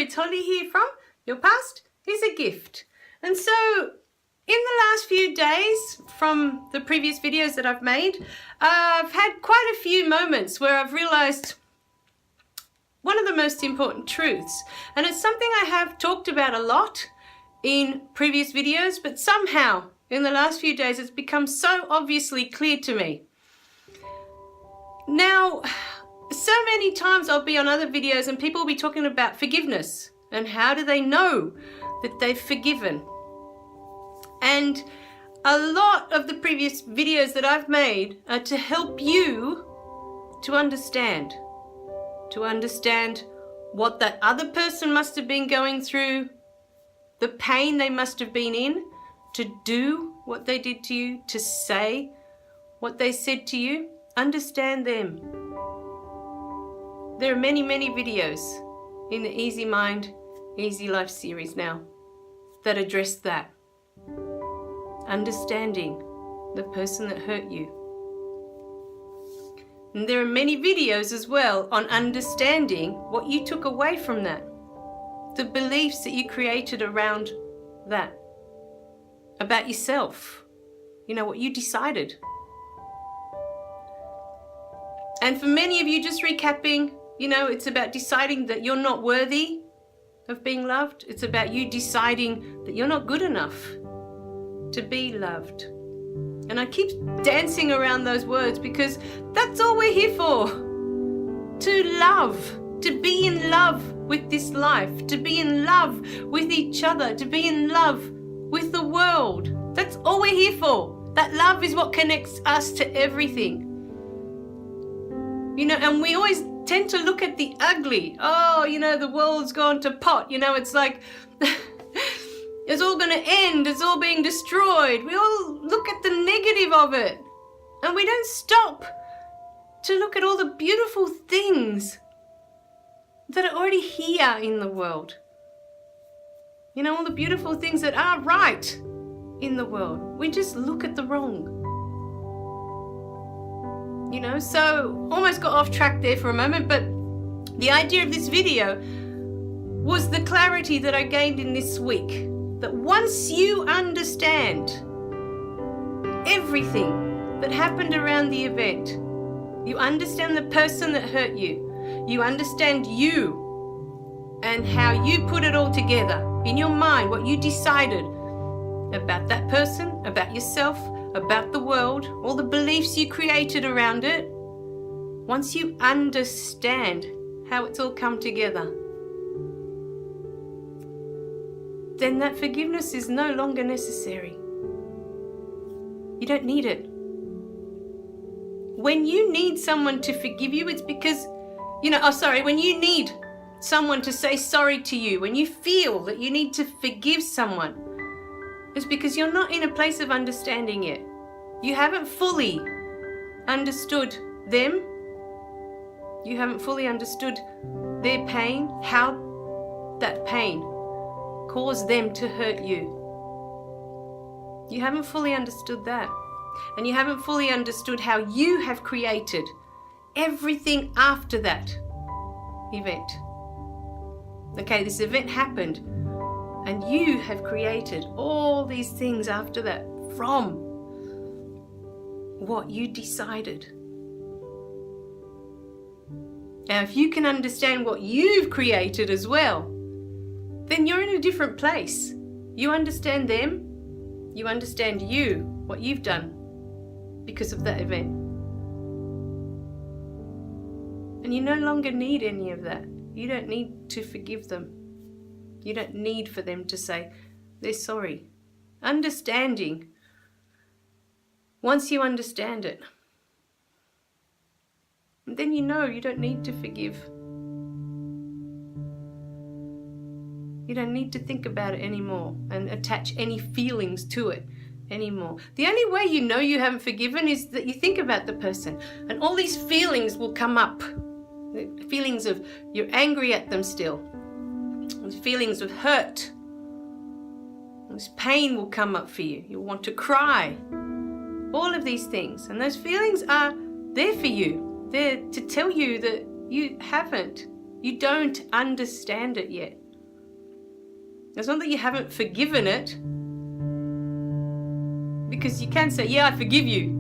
it's Holly here from Your Past is a Gift. And so in the last few days from the previous videos that I've made, I've had quite a few moments where I've realized one of the most important truths. And it's something I have talked about a lot in previous videos, but somehow in the last few days it's become so obviously clear to me. Now, so many times I'll be on other videos and people will be talking about forgiveness and how do they know that they've forgiven. And a lot of the previous videos that I've made are to help you to understand what that other person must have been going through, the pain they must have been in, to do what they did to you, to say what they said to you. Understand them. There are many, many videos in the Easy Mind, Easy Life series now that address that. Understanding the person that hurt you. And there are many videos as well on understanding what you took away from that. The beliefs that you created around that. About yourself. You know, what you decided. And for many of you, just recapping, you know, it's about deciding that you're not worthy of being loved. It's about you deciding that you're not good enough to be loved. And I keep dancing around those words because that's all we're here for. To love, to be in love with this life, to be in love with each other, to be in love with the world. That's all we're here for. That love is what connects us to everything. You know, and we always tend to look at the ugly. Oh, you know, the world's gone to pot. You know, it's like it's all going to end. It's all being destroyed. We all look at the negative of it. And we don't stop to look at all the beautiful things that are already here in the world. You know, all the beautiful things that are right in the world. We just look at the wrong. You know, so almost got off track there for a moment, but the idea of this video was the clarity that I gained in this week. That once you understand everything that happened around the event, you understand the person that hurt you, you understand you and how you put it all together in your mind, what you decided about that person, about yourself, about the world, all the beliefs you created around it. Once you understand how it's all come together, then that forgiveness is no longer necessary. You don't need it. When you need someone to forgive you, it's because, when you need someone to say sorry to you, when you feel that you need to forgive someone, it's because you're not in a place of understanding yet. You haven't fully understood them. You haven't fully understood their pain, how that pain caused them to hurt you. You haven't fully understood that. And you haven't fully understood how you have created everything after that event. Okay, this event happened and you have created all these things after that from what you decided. Now, if you can understand what you've created as well, then you're in a different place. You understand them, you understand you, what you've done because of that event. And you no longer need any of that. You don't need to forgive them. You don't need for them to say they're sorry. Understanding. Once you understand it, then you know you don't need to forgive. You don't need to think about it anymore and attach any feelings to it anymore. The only way you know you haven't forgiven is that you think about the person and all these feelings will come up. The feelings of you're angry at them still. Feelings of hurt. This pain will come up for you. You'll want to cry. All of these things. And those feelings are there for you. They're to tell you that you don't understand it yet. It's not that you haven't forgiven it, because you can say, yeah, I forgive you.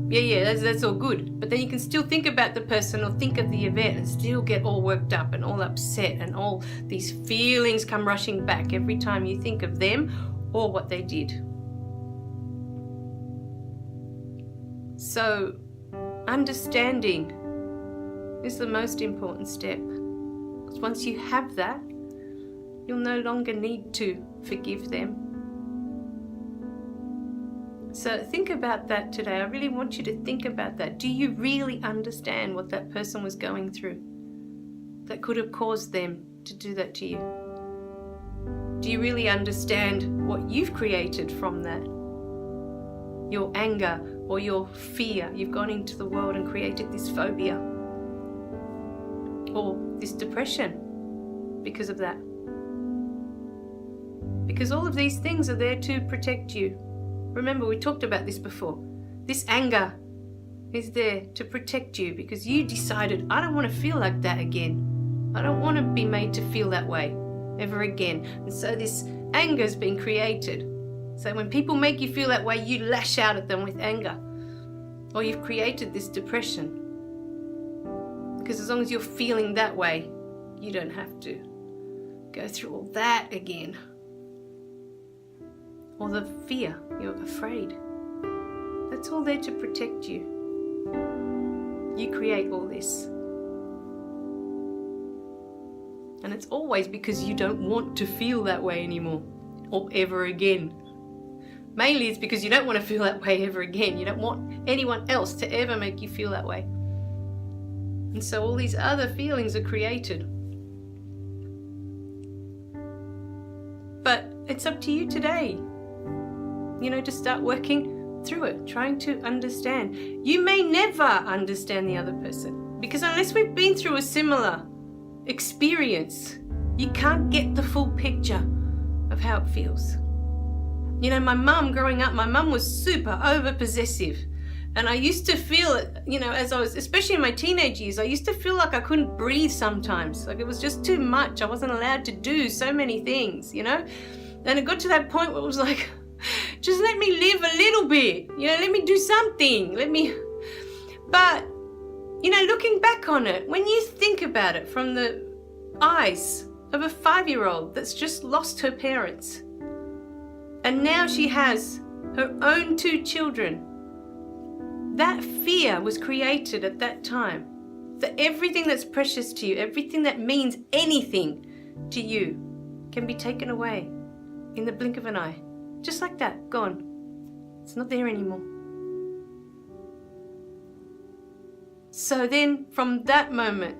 Yeah, that's all good. But then you can still think about the person or think of the event and still get all worked up and all upset, and all these feelings come rushing back every time you think of them or what they did. So understanding is the most important step. Because once you have that, you'll no longer need to forgive them. So think about that today. I really want you to think about that. Do you really understand what that person was going through that could have caused them to do that to you? Do you really understand what you've created from that? Your anger or your fear. You've gone into the world and created this phobia or this depression because of that. Because all of these things are there to protect you. Remember, we talked about this before. This anger is there to protect you because you decided, I don't want to feel like that again. I don't want to be made to feel that way ever again. And so this anger's been created. So when people make you feel that way, you lash out at them with anger. Or you've created this depression. Because as long as you're feeling that way, you don't have to go through all that again. Or the fear, you're afraid. That's all there to protect you. You create all this. And it's always because you don't want to feel that way anymore, or ever again. Mainly it's because you don't want to feel that way ever again. You don't want anyone else to ever make you feel that way. And so all these other feelings are created. But it's up to you today. To start working through it, trying to understand. You may never understand the other person because unless we've been through a similar experience, you can't get the full picture of how it feels. My mum growing up, my mum was super over-possessive. And I used to feel it, as I was, especially in my teenage years, I used to feel like I couldn't breathe sometimes. Like it was just too much. I wasn't allowed to do so many things, And it got to that point where it was like, just let me live a little bit, let me do something, but, looking back on it, when you think about it from the eyes of a 5-year-old that's just lost her parents, and now she has her own 2 children, that fear was created at that time, that everything that's precious to you, everything that means anything to you can be taken away in the blink of an eye. Just like that, gone. It's not there anymore. So then, from that moment,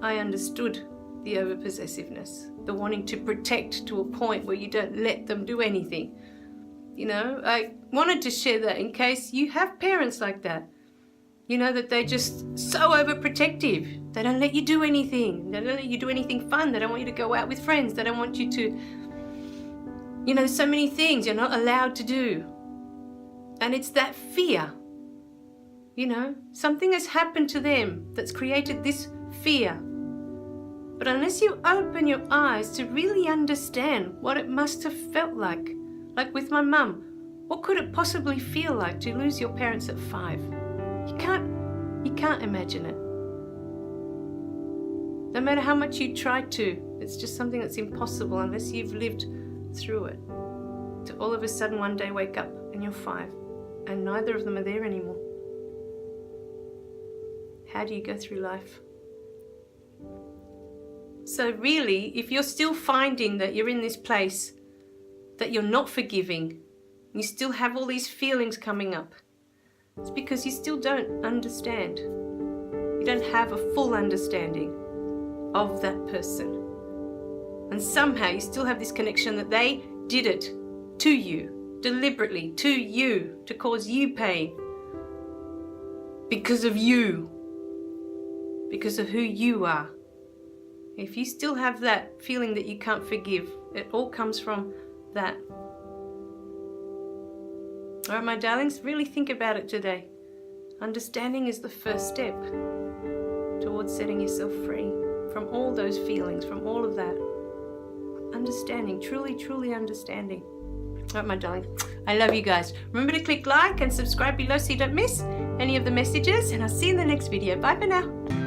I understood the over-possessiveness, the wanting to protect to a point where you don't let them do anything. I wanted to share that in case you have parents like that. That they're just so overprotective. They don't let you do anything. They don't let you do anything fun. They don't want you to go out with friends. They don't want you to so many things you're not allowed to do. And it's that fear. Something has happened to them that's created this fear. But unless you open your eyes to really understand what it must have felt like with my mum, what could it possibly feel like to lose your parents at 5? You can't imagine it. No matter how much you try to, it's just something that's impossible unless you've lived through it, to all of a sudden one day wake up and you're 5 and neither of them are there anymore. How do you go through life? So really, if you're still finding that you're in this place that you're not forgiving, you still have all these feelings coming up, it's because you still don't understand. You don't have a full understanding of that person. And somehow you still have this connection that they did it to you, deliberately, to you, to cause you pain. Because of you. Because of who you are. If you still have that feeling that you can't forgive, it all comes from that. All right, my darlings, really think about it today. Understanding is the first step towards setting yourself free from all those feelings, from all of that. understanding, truly, truly understanding. All right, my darling, I love you guys. Remember to click like and subscribe below so you don't miss any of the messages, and I'll see you in the next video. Bye for now.